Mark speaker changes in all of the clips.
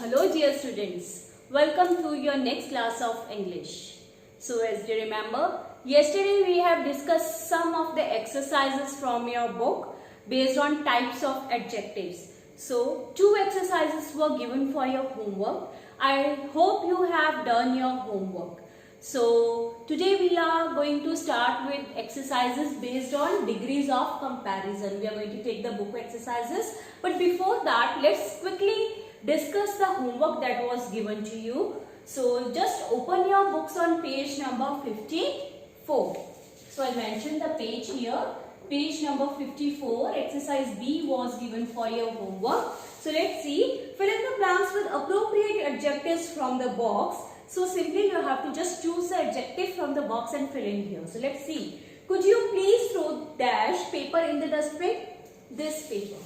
Speaker 1: Hello dear students, welcome to your next class of English. So as you remember, yesterday we have discussed some of the exercises from your book based on types of adjectives. So 2 exercises were given for your homework. I hope you have done your homework. So today we are going to start with exercises based on degrees of comparison. We are going to take the book exercises, but before that let's quickly discuss the homework that was given to you. So just open your books on page number 54. So I mentioned the page here. Page number 54, exercise B was given for your homework. So let's see. Fill in the blanks with appropriate adjectives from the box. So simply you have to just choose the adjective from the box and fill in here. So let's see. Could you please throw dash paper in the dustbin? This paper.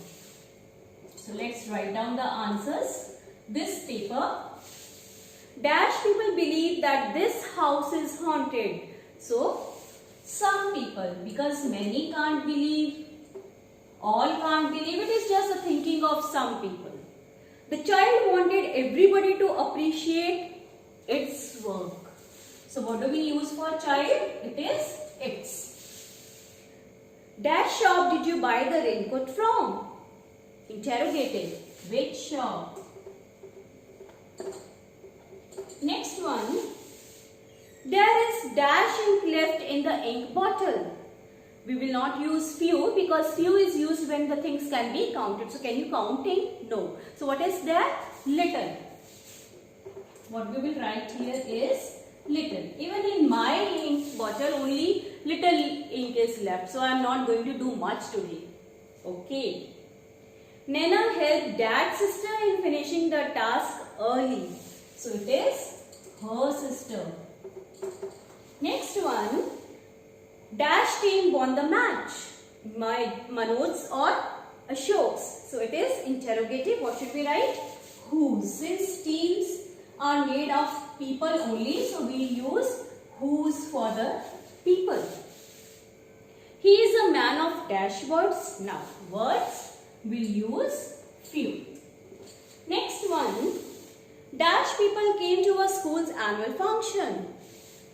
Speaker 1: So let's write down the answers. This paper. Dash people believe that this house is haunted. So some people, because many can't believe, all can't believe, it is just the thinking of some people. The child wanted everybody to appreciate its work. So what do we use for child? It is its. Dash shop did you buy the raincoat from? Interrogative. Which shop? Next one. There is dash ink left in the ink bottle. We will not use few because few is used when the things can be counted. So can you count ink? No. So what is there? Little. What we will write here is little. Even in my ink bottle only little ink is left. So I am not going to do much today. Okay. Nana helped dad's sister in finishing the task early. So it is her sister. Next one. Dash team won the match. Manoj's or Ashok's. So it is interrogative. What should we write? Whose. Since teams are made of people only, so we use whose for the people. He is a man of dash words. Now words will use few. Next one. Dash people came to a school's annual function.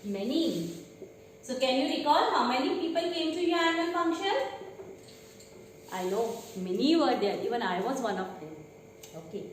Speaker 1: Many. So can you recall how many people came to your annual function? I know many were there. Even I was one of them. Okay.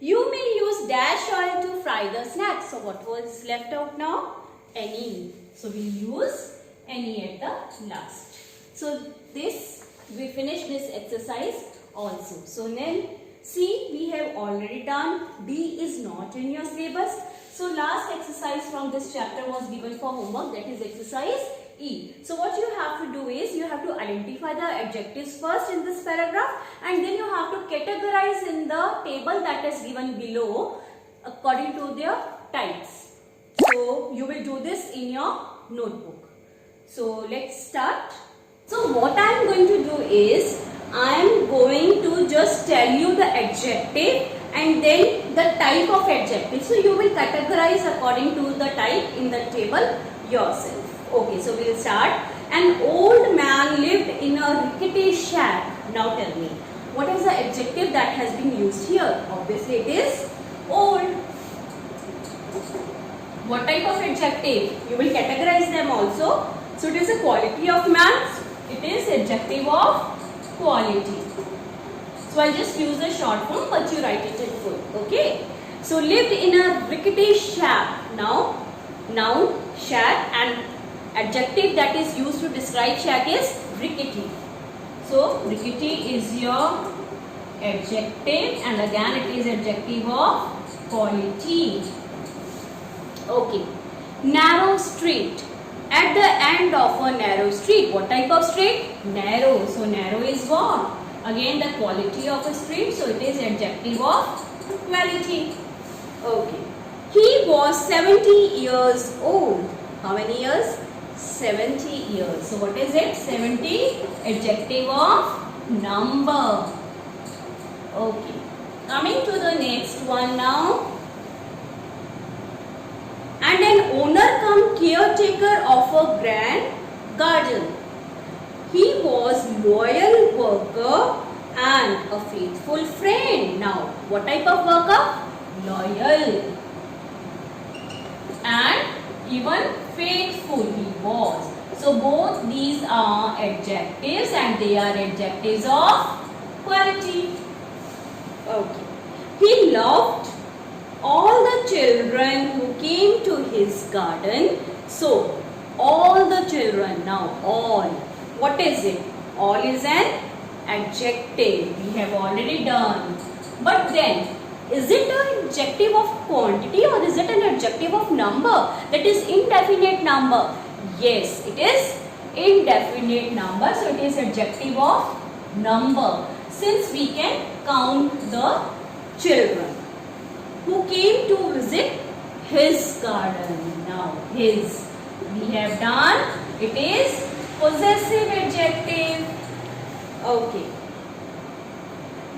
Speaker 1: You may use dash oil to fry the snacks. So what was left out now? Any. So we use any at the last. So this, we finish this exercise also. So then C we have already done. D is not in your syllabus. So last exercise from this chapter was given for homework, that is exercise E. So what you have to do is you have to identify the adjectives first in this paragraph and then you have to categorize in the table that is given below according to their types. So you will do this in your notebook. So let's start. So what I am going to do is I am going to just tell you the adjective and then the type of adjective. So you will categorize according to the type in the table yourself. Okay, so we will start. An old man lived in a rickety shack. Now tell me, what is the adjective that has been used here? Obviously it is old. What type of adjective? You will categorize them also. So it is a quality of man. It is adjective of quality. So I'll just use a short form but you write it in full. Okay. So lived in a rickety shack. Now noun shack and adjective that is used to describe shack is rickety. So rickety is your adjective and again it is adjective of quality. Okay. Narrow street. At the end of a narrow street. What type of street? Narrow. So narrow is what? Again the quality of a street. So it is adjective of quality. Okay. He was 70 years old. How many years? 70 years. So what is it? 70. Adjective of number. Okay. Coming to the next one now. And an owner cum caretaker of a grand garden. He was loyal worker and a faithful friend. Now, what type of worker? loyal, and even faithful he was. So both these are adjectives and they are adjectives of quality. Okay. He loved all the children who came to his garden. So all the children, now all, what is it? All is an adjective. We have already done. But then, is it an adjective of quantity or is it an adjective of number? That is indefinite number. Yes, it is indefinite number. So it is adjective of number. Since we can count the children who came to visit his garden. Now his, we have done, it is possessive adjective. Okay.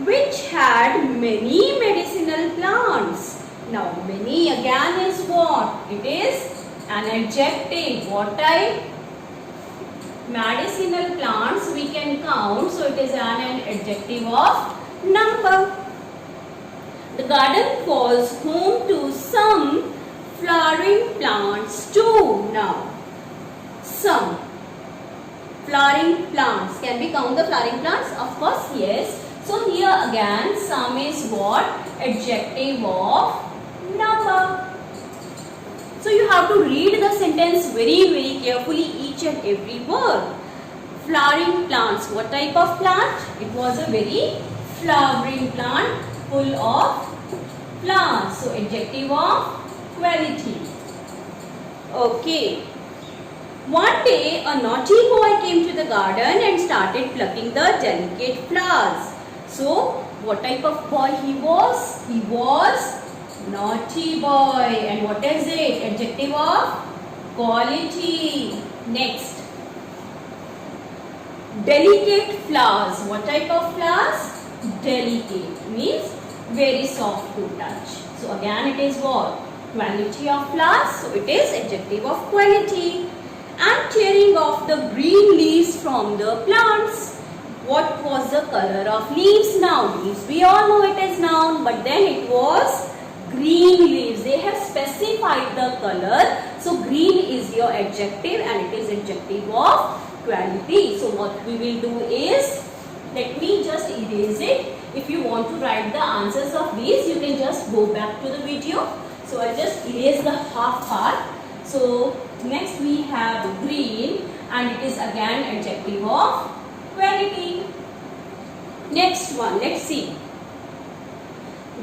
Speaker 1: Which had many medicinal plants. Now many again is what? It is an adjective. What type? Medicinal plants we can count. So it is an adjective of number. The garden was home to some flowering plants too. Now some flowering plants. Can we count the flowering plants? Of course, yes. So here again, some is what? Adjective of number. So you have to read the sentence very carefully, each and every word. Flowering plants. What type of plant? It was a very flowering plant full of flowers. So adjective of quality. Okay. One day a naughty boy came to the garden and started plucking the delicate flowers. So what type of boy he was? He was naughty boy. And what is it? Adjective of quality. Next. Delicate flowers. What type of flowers? Delicate means very soft to touch. So again it is what? Quality of flowers. So it is adjective of quality. And tearing off the green leaves from the plants. What was the color of leaves? Now leaves we all know it is noun, but then it was green leaves. They have specified the color. So green is your adjective and it is adjective of quality. So what we will do is, let me just erase it. If you want to write the answers of these, you can just go back to the video. So I'll just erase the half part. So next we have green and it is again adjective of quality. Next one, let's see.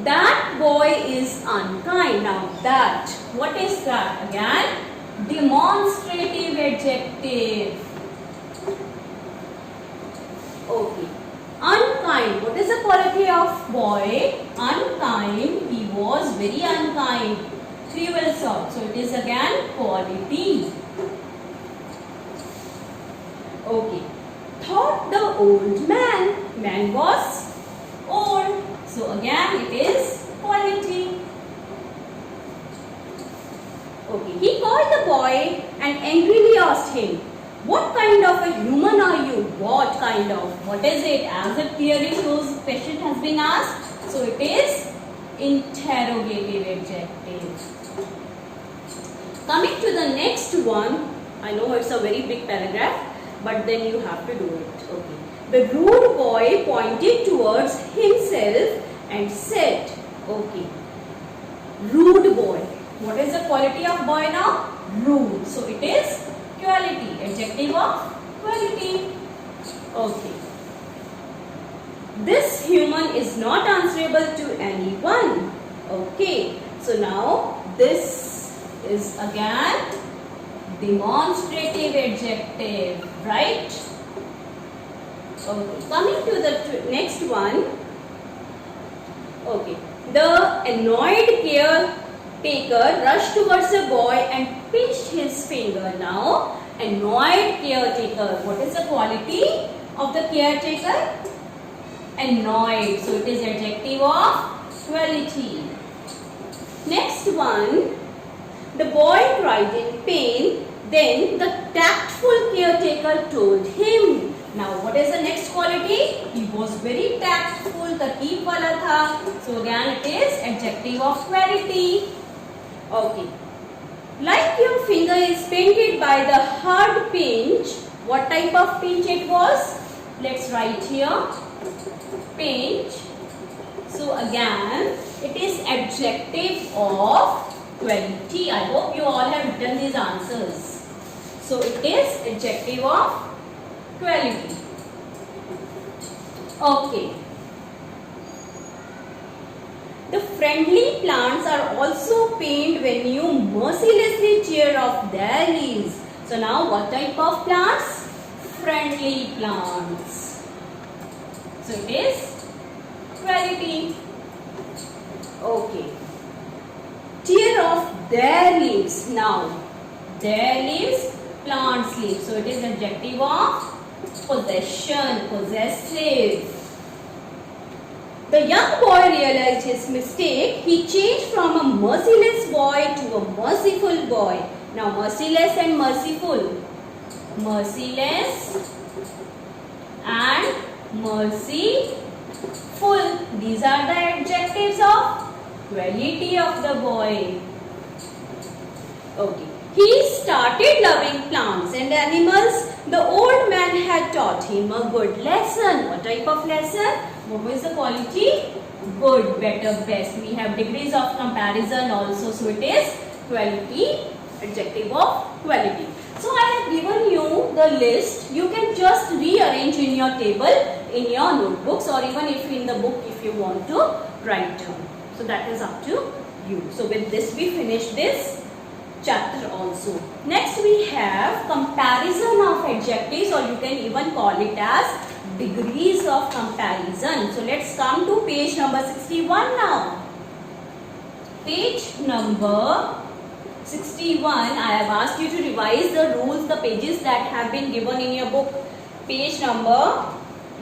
Speaker 1: That boy is unkind. Now that, what is that? Again, demonstrative adjective. Okay. Unkind. What is the quality of boy? Unkind. He was very unkind. Cruel sort. So it is again quality. Okay. Thought the old man. Man was old. So again it is quality. Okay. He called the boy and angrily asked him, what kind of a human are you? What kind of? What is it? As it clearly shows, question has been asked. So it is interrogative adjective. Coming to the next one. I know it's a very big paragraph, but then you have to do it. Okay. The rude boy pointed towards himself and said, okay. Rude boy. What is the quality of boy now? Rude. So it is quality. Adjective of quality. Okay. This human is not answerable to anyone. Okay. So now this is again demonstrative adjective, right? Okay. Coming to the next one. Okay. The annoyed caretaker rushed towards the boy and pinched his finger. Now, annoyed caretaker. What is the quality of the caretaker? Annoyed. So it is adjective of quality. Next one. The boy cried in pain. Then the tactful caretaker told him, Now what is the next quality? He was very tactful. तरकीब वाला था. So again it is adjective of quality. Okay. Like your finger is painted by the hard pinch. What type of pinch it was? Let's write here. Pinch. So again, it is adjective of quality. I hope you all have written these answers. So it is adjective of quality. Okay. The friendly plants are also pained when you mercilessly tear off their leaves. So now what type of plants? Friendly plants. So it is quality. Okay. Tear off their leaves. Now their leaves, plants leaves. So it is adjective of possession, possessive. The young boy realized his mistake. He changed from a merciless boy to a merciful boy. Now merciless and merciful. Merciless and merciful. These are the adjectives of quality of the boy. Okay. He started loving plants and animals. The old man had taught him a good lesson. What type of lesson? What was the quality? Good, better, best. We have degrees of comparison also. So it is quality, adjective of quality. So I have given you the list. You can just rearrange in your table, in your notebooks, or even if in the book if you want to write down. So that is up to you. So with this we finish this chapter also. Next we have comparison of adjectives, or you can even call it as degrees of comparison. So let's come to page number 61 now. Page number 61. I have asked you to revise the rules, the pages that have been given in your book. Page number,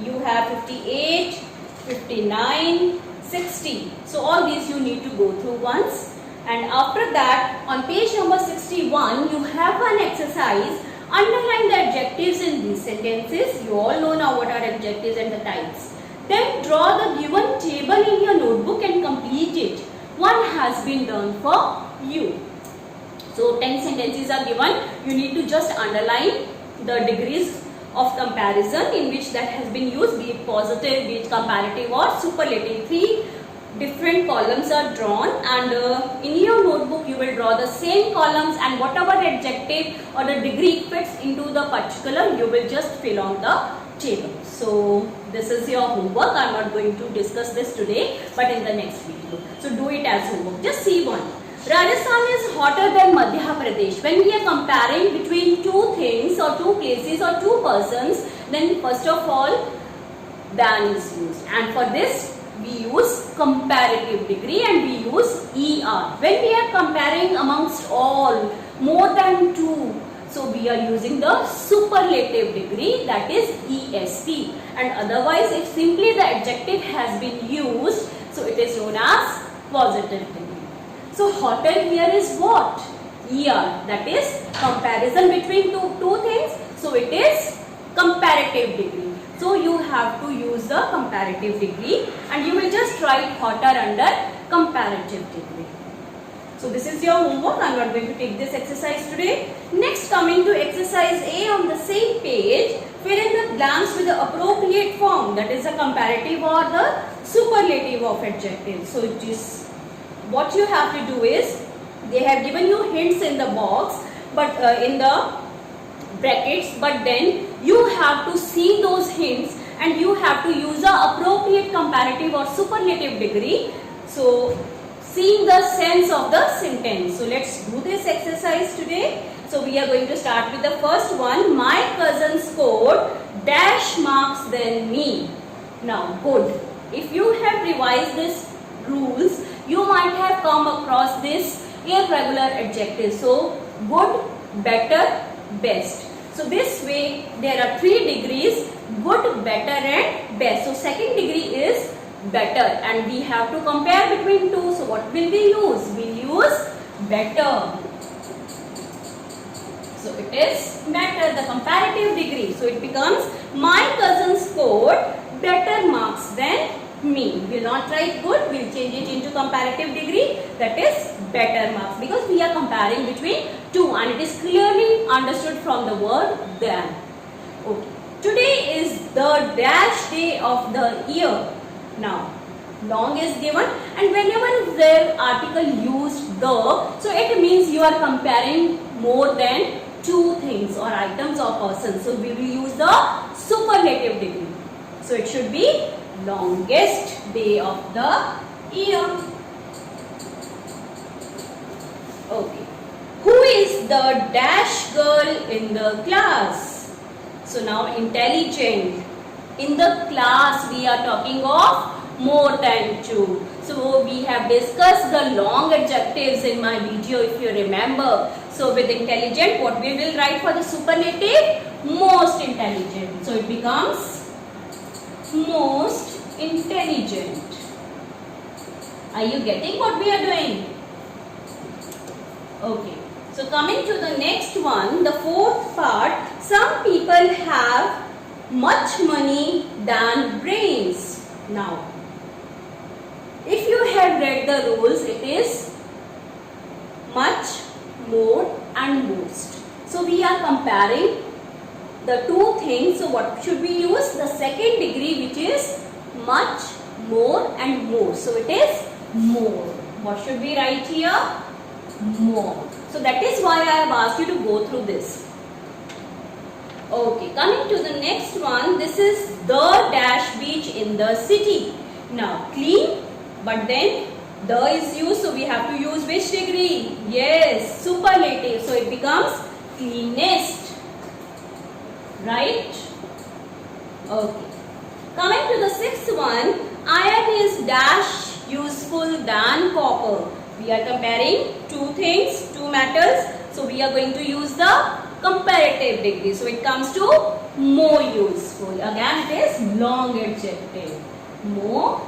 Speaker 1: you have 58, 59, 60. So all these you need to go through once. And after that, on page number 61, you have an exercise. Underline the adjectives in these sentences. You all know now what are adjectives and the types. Then draw the given table in your notebook and complete it. One has been done for you. So 10 sentences are given. You need to just underline the degrees of comparison in which that has been used, be it positive, be it comparative or superlative. 3 different columns are drawn, and in your notebook you will draw the same columns, and whatever adjective or the degree fits into the particular, you will just fill on the table. So this is your homework. I am not going to discuss this today, but in the next video. So do it as homework. Just see one. Rajasthan is hotter than Madhya Pradesh. When we are comparing between two things or two places or two persons, then first of all than is used, and for this we use comparative degree and we use ER. When we are comparing amongst all, more than two, so we are using the superlative degree, that is EST. And otherwise, if simply the adjective has been used, so it is known as positive degree. So hotter here is what? ER, that is comparison between two things, so it is comparative degree. So you have to use the comparative degree, and you will just write hotter under comparative degree. So this is your homework. I am not going to take this exercise today. Next, coming to exercise A on the same page, fill in the blanks with the appropriate form, that is the comparative or the superlative of adjective. So it is, what you have to do is, they have given you hints in the box, but in the brackets, but then you have to see those hints and you have to use the appropriate comparative or superlative degree. So seeing the sense of the sentence. So let's do this exercise today. So we are going to start with the first one. My cousin scored dash marks than me. Now good. If you have revised these rules, you might have come across this irregular adjective. So good, better, best. So this way there are 3 degrees, good, better and best. So second degree is better, and we have to compare between two. So what will we use? We will use better. So it is better, the comparative degree. So it becomes my cousin scored better marks than me. We will not write good, we will change it into comparative degree, that is better marks, because we are comparing between two and it is clearly understood from the word than. Okay. Today is the dash day of the year. Now long is given and whenever the article used the, so it means you are comparing more than two things or items or persons. So we will use the superlative degree. So it should be longest day of the year. Okay. Who is the dash girl in the class? So now intelligent. In the class we are talking of more than two. So we have discussed the long adjectives in my video if you remember. So with intelligent, what we will write for the superlative? Most intelligent. So it becomes most intelligent. Are you getting what we are doing? Okay. So coming to the next one, the fourth part. Some people have much money than brains. Now, if you have read the rules, it is much, more and most. So we are comparing the two things. So what should we use? The second degree, which is much, more and more. So it is more. What should we write here? More. So that is why I have asked you to go through this. Okay, coming to the next one. This is the dash beach in the city. Now clean, but then the is used, so we have to use which degree? Yes, superlative. So it becomes cleanest. Right? Okay. Coming to the sixth one. Iron is dash useful than copper. We are comparing two things, two matters. So we are going to use the comparative degree. So it comes to more useful. Again it is long adjective. More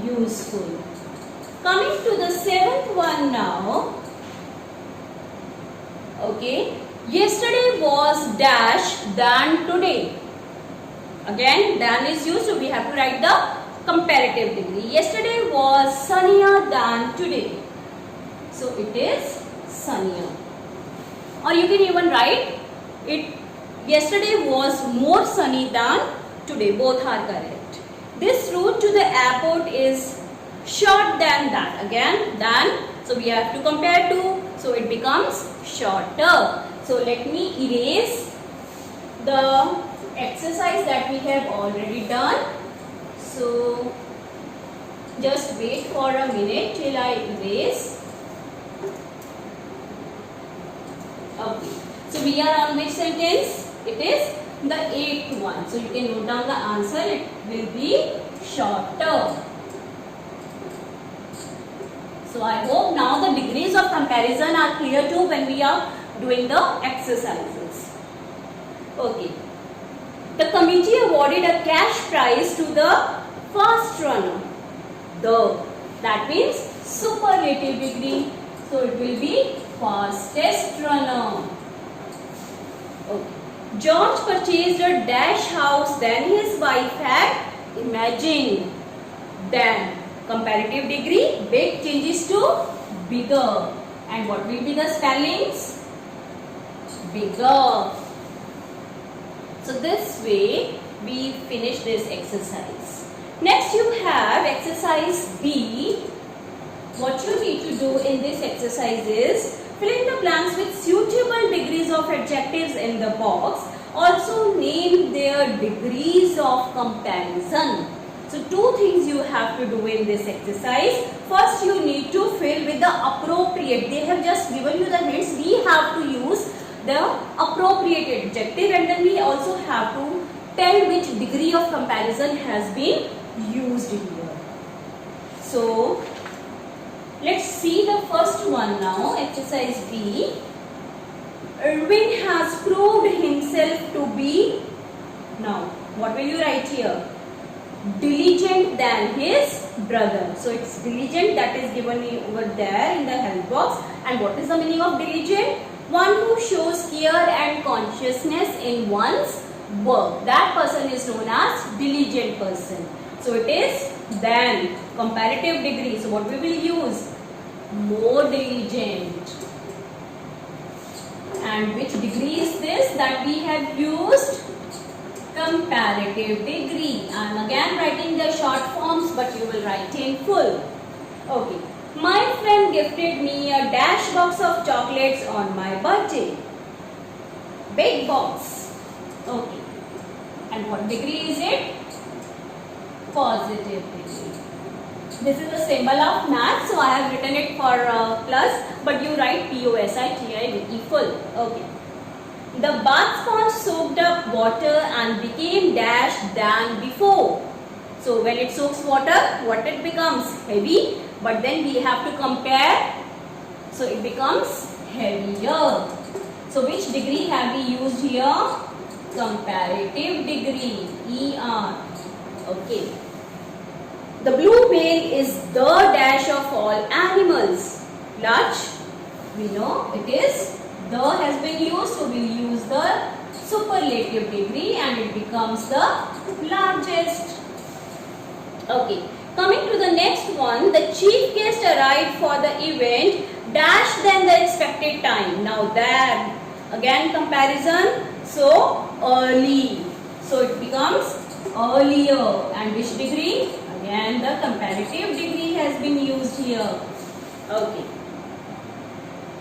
Speaker 1: useful. Coming to the seventh one now. Okay. Yesterday was dash than today. Again than is used, so we have to write the comparative degree. Yesterday was sunnier than today. So it is sunnier. Or you can even write it, yesterday was more sunny than today. Both are correct. This route to the airport is short than that. Again than, so we have to compare two, so it becomes shorter. So let me erase the exercise that we have already done. So just wait for a minute till I erase. Okay. So we are on which sentence? It is the eighth one. So you can note down the answer. It will be shorter. So I hope now the degrees of comparison are clear too when we are doing the exercises. Okay. The committee awarded a cash prize to the fast runner. That means superlative degree. So it will be fastest runner. Okay. George purchased a dash house than his wife had imagined. Then comparative degree, big changes to bigger. And what will be the spellings? Bigger. So this way we finish this exercise. Next you have exercise B. What you need to do in this exercise is fill in the blanks with suitable degrees of adjectives in the box. Also name their degrees of comparison. So two things you have to do in this exercise. First you need to fill with the appropriate. They have just given you the hints. We have to use the appropriate adjective and then we also have to tell which degree of comparison has been used here. So let's see the first one now, exercise B. Erwin has proved himself to be, now what will you write here? Diligent than his brother. So it's diligent, that is given over there in the help box. And what is the meaning of diligent? One who shows care and consciousness in one's work. That person is known as diligent person. So it is than, comparative degree. So what we will use? More diligent. And which degree is this that we have used? Comparative degree. I am again writing the short forms, but you will write in full. Okay. My friend gifted me a dash box of chocolates on my birthday. Big box. Okay. And what degree is it? Positive degree. This is a symbol of math, so I have written it for plus, but you write P-O-S-I-T-I-V-E full. Okay. The bath sponge soaked up water and became dash than before. So when it soaks water, what it becomes? Heavy. But then we have to compare. So it becomes heavier. So which degree have we used here? Comparative degree. ER. Okay. The blue whale is the dash of all animals. Large. We know it is. The has been used. So we will use the superlative degree and it becomes the largest. Okay. Coming to the next one, the chief guest arrived for the event dash than the expected time. Now there, again comparison, so early. So it becomes earlier. And which degree? Again the comparative degree has been used here. Okay.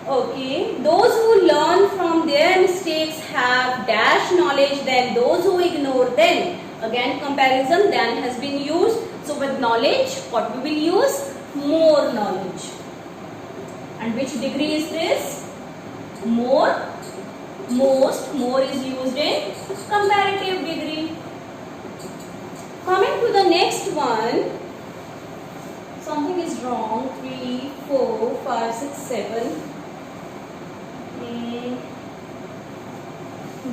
Speaker 1: Okay. Those who learn from their mistakes have dash knowledge than those who ignore them. Again comparison than has been used. So with knowledge, what we will use? More knowledge. And which degree is this? More. Most. More is used in comparative degree. Coming to the next one. Something is wrong. 3, 4, 5, 6, 7.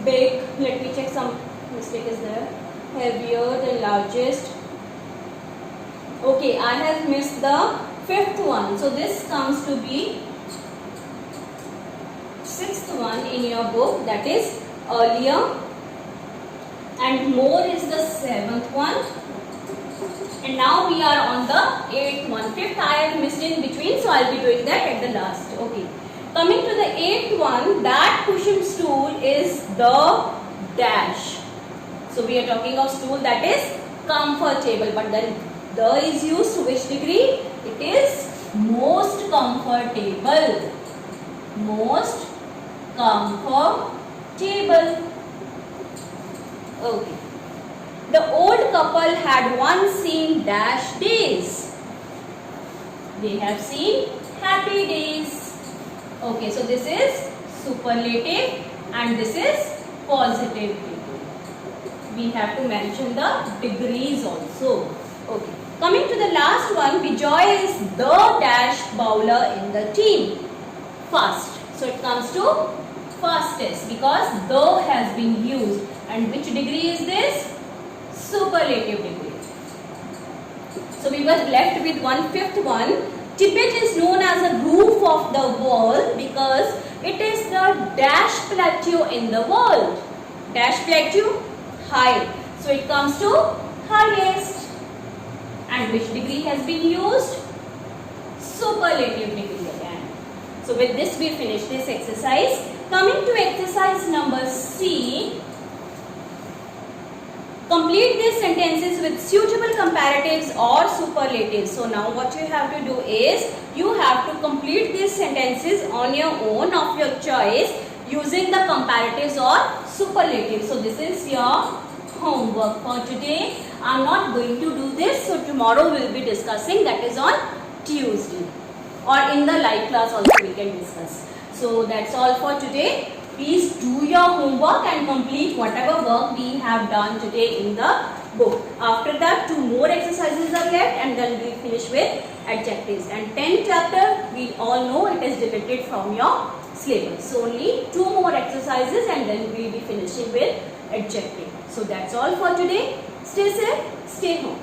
Speaker 1: Big. Let me check some mistake is there. Heavier, the largest. Okay, I have missed the fifth one. So this comes to be sixth one in your book, that is earlier. And more is the seventh one. And now we are on the eighth one. Fifth I have missed in between, so I will be doing that at the last. Okay. Coming to the eighth one, that cushion stool is the dash. So we are talking of stool that is comfortable, but then the is used to which degree? It is most comfortable. Most comfortable. Okay. The old couple had once seen dash days. They have seen happy days. Okay, so this is superlative and this is positive degree. We have to mention the degrees also. Okay. Coming to the last one, Bijoy is the dash bowler in the team. Fast. So it comes to fastest because the has been used. And which degree is this? Superlative degree. So we were left with 1/5 one. Tibet is known as a roof of the world because it is the dash plateau in the world. Dash plateau, high. So it comes to highest. And which degree has been used? Superlative degree again. So with this we finish this exercise. Coming to exercise number C. Complete these sentences with suitable comparatives or superlatives. So now what you have to do is, you have to complete these sentences on your own of your choice using the comparatives or superlatives. So this is your homework for today. I am not going to do this. So tomorrow we will be discussing, that is on Tuesday. Or in the live class also we can discuss. So that's all for today. Please do your homework and complete whatever work we have done today in the book. After that, 2 more exercises are left and then we will finish with adjectives. And 10th chapter, we all know it is deleted from your syllabus. So only 2 more exercises and then we will be finishing with adjective. So that's all for today. Stay safe, stay home.